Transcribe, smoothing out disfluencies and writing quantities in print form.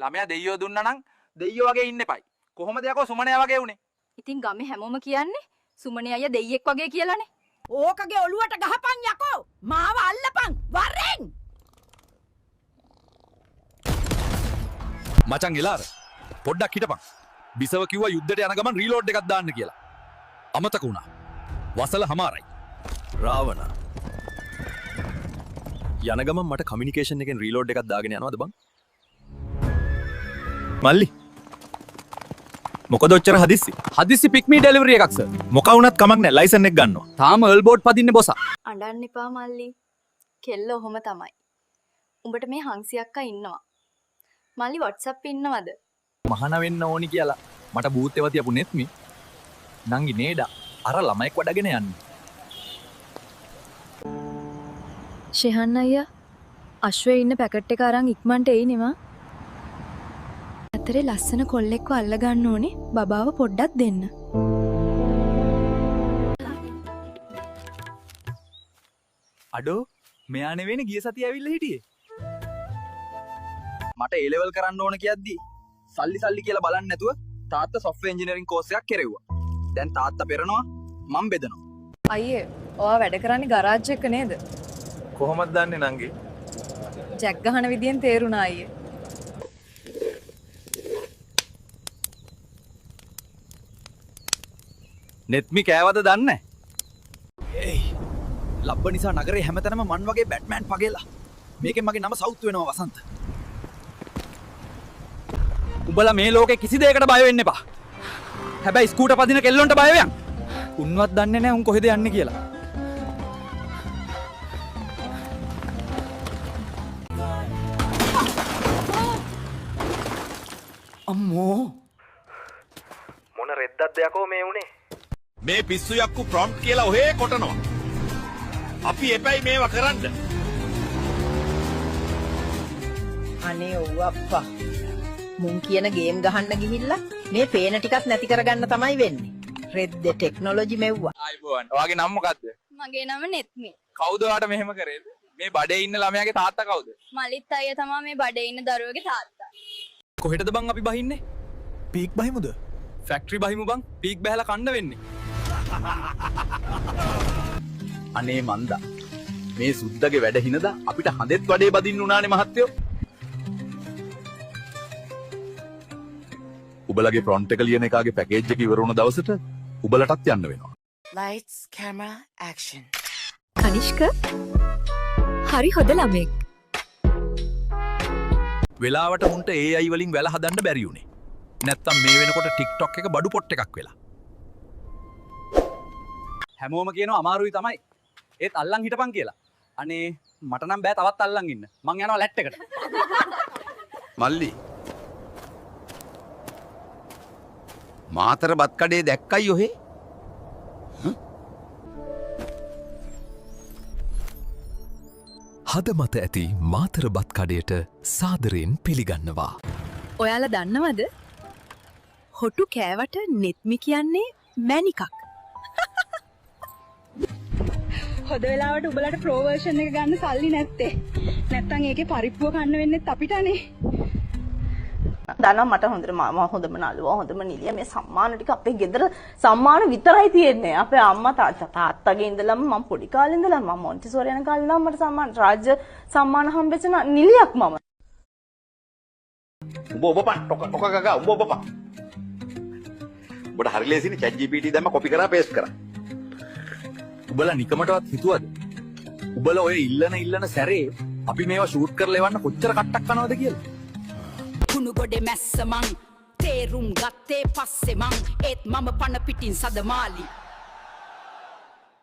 ළමයා දෙයියෝ දුන්නා නම් දෙයියෝ වගේ ඉන්න එපයි. කොහොමද යකෝ සුමනයා වගේ උනේ? ඉතින් ගමේ හැමෝම කියන්නේ සුමනේ අයියා දෙයියෙක් වගේ කියලානේ. ඕකගේ ඔළුවට ගහපන් යකෝ. මාව අල්ලපන් වරෙන්. මචං ගිලාර පොඩ්ඩක් හිටපන්. බිසව කිව්වා යුද්ධයට යන ගමන් රීලෝඩ් එකක් දාන්න කියලා. අමතක වුණා. වසල හමාරයි. රාවණ. යන ගමන් මට කමියුනිකේෂන් එකෙන් රීලෝඩ් එකක් දාගෙන යනවද බං? මල්ලි. මොකද ඔච්චර හදිස්සි? හදිස්සි පික්මී ඩෙලිවරි එකක් සර්. මොකා වුණත් කමක් නැහැ. ලයිසන් එක ගන්නවා. තාම එල්බෝඩ් පදින්නේ බොසා. අඬන්න එපා මල්ලි. කෙල්ල ඔහොම තමයි. උඹට මේ හංසි අක්කා ඉන්නවා. මල්ලි WhatsApp ඉන්නවද? මහාන වෙන්න ඕනි කියලා මට බූත් ඒවා තියපු නෙත්මි. නංගි නේඩා අර ළමයෙක් වඩගෙන යන්නේ. ෂෙහන් අයියා අශ්වයේ ඉන්න පැකට් එක අරන් ඉක්මනට එයි නෙමා. අතරේ ලස්සන කොල්ලෙක්ව අල්ල ගන්න ඕනේ. බබාව පොඩ්ඩක් දෙන්න. අඩෝ මෙයා නෙවෙයිනේ ගිය සතිය ඇවිල්ලා හිටියේ. මට A level කරන්න ඕන කියද්දි සල්ලි කියලා බලන්නේ නැතුව තාත්තා software engineering course එකක් කෙරෙව්වා. දැන් තාත්තා පෙරනවා මම බෙදනවා. අයියේ ඔයා වැඩ කරන්නේ ගරාජ් එක නේද? කොහොමද දන්නේ නංගි? ජැක් ගහන විදියෙන් තේරුණා අයියේ. නෙත්මි කෑවද දන්නේ? ඒයි ලබ්බ නිසා නගරේ හැමතැනම මන් වගේ බැට්මෑන් පගේලා. මේකෙන් මගේ නම සවුත් වෙනවා වසන්ත. උඹලා මේ ලෝකේ කිසි දෙයකට බය වෙන්න එපා. හැබැයි ස්කූටර් පදින කෙල්ලොන්ට බය වෙයන්. උන්වත් දන්නේ නැහැ උන් කොහෙද යන්නේ කියලා. අම්මෝ මොන රෙද්දක්ද යකෝ මේ උනේ? මේ පිස්සු යක්කු ප්‍රොම්ප්ට් කියලා ඔහේ කොටනවා. අපි එපැයි මේවා කරන්න. අනේ ඔව් අප්පා. මුන් කියන ගේම් ගහන්න ගිහිල්ලා මේ පේන ටිකක් නැති කරගන්න තමයි වෙන්නේ. රෙද්ද ටෙක්නොලොජි මෙව්වා. ආයිබෝන්. ඔයාගේ නම මොකද්ද? මගේ නම නෙත්මි. කවුද ඔයාට මෙහෙම කරේද? මේ බඩේ ඉන්න ළමයාගේ තාත්තා කවුද? මලිත් අයියා තමයි මේ බඩේ ඉන්න දරුවගේ තාත්තා. කොහෙටද බං අපි බහින්නේ? පීක් බහිමුද? ෆැක්ටරි බහිමු බං. පීක් බහැලා කන්න වෙන්නේ. අනේ මන්දා. මේ සුද්දගේ වැඩ හිනදා අපිට හඳෙත් වඩේ බදින්න උනානේ මහත්තයෝ. උබලගේ ප්‍රොන්ට් එක ලියන එකාගේ පැකේජ් එක ඉවර වුණ දවසට උබලටත් යන්න වෙනවා. Lights, camera, action. කනිෂ්ක හරි හොඳ ළමෙක්. වෙලාවට මුන්ට AI වලින් වැල හදන්න බැරි වුණේ. නැත්තම් මේ වෙනකොට TikTok එක බඩු පොට් එකක් වෙලා. හැමෝම කියනවා අමාරුයි තමයි. ඒත් අල්ලන් හිටපන් කියලා. අනේ මට නම් බෑ තවත් අල්ලන් ඉන්න. මං යනවා ලැට් එකට. මල්ලි. මාතර බත් කඩේ දැක්කයි ඔහේ. හද මත ඇති මාතර බත් කඩයට සාදරයෙන් පිළිගන්නවා. ඔයාලා දන්නවද? හොටු කෑවට නෙත්මි කියන්නේ මැනිකක්. හොද වෙලාවට උඹලට ප්‍රෝ වර්ෂන් එක ගන්න සල්ලි නැත්තේ. නැත්තම් ඒකේ පරිප්පුව කන්න වෙන්නේත් අපිටනේ. දන්නා මට හොඳම නළුවා හොඳම නිලිය මේ සම්මාන ටික අපේ ගෙදර සම්මාන විතරයි තියෙන්නේ. අපේ අම්මා තාත්තගේ ඉඳලම මම පොඩි කාලේ ඉඳලා මම මොන්ටිසෝරි යන කාලේ නම් මට සම්මාන රාජ්‍ය සම්මාන හම්බෙච්ච නිලියක් මම. උඹ ඔබපන් ටොක ගගා උඹ ඔබපන්. උඹට හරි ලේසිනේ chat GPT දැම්ම කොපි කරා පේස්ට් කරා. උබලා නිකමටවත් හිතුවද? උබලා ඔය ඉල්ලන සැරේ අපි මේවා ෂූට් කරලා එවන්න කොච්චර කට්ටක් කනවද කියලා? කුණු ගොඩේ මැස්ස මං තේරුම් ගත්තේ පස්සේ මං ඒත් මම පණ පිටින් සදමාලි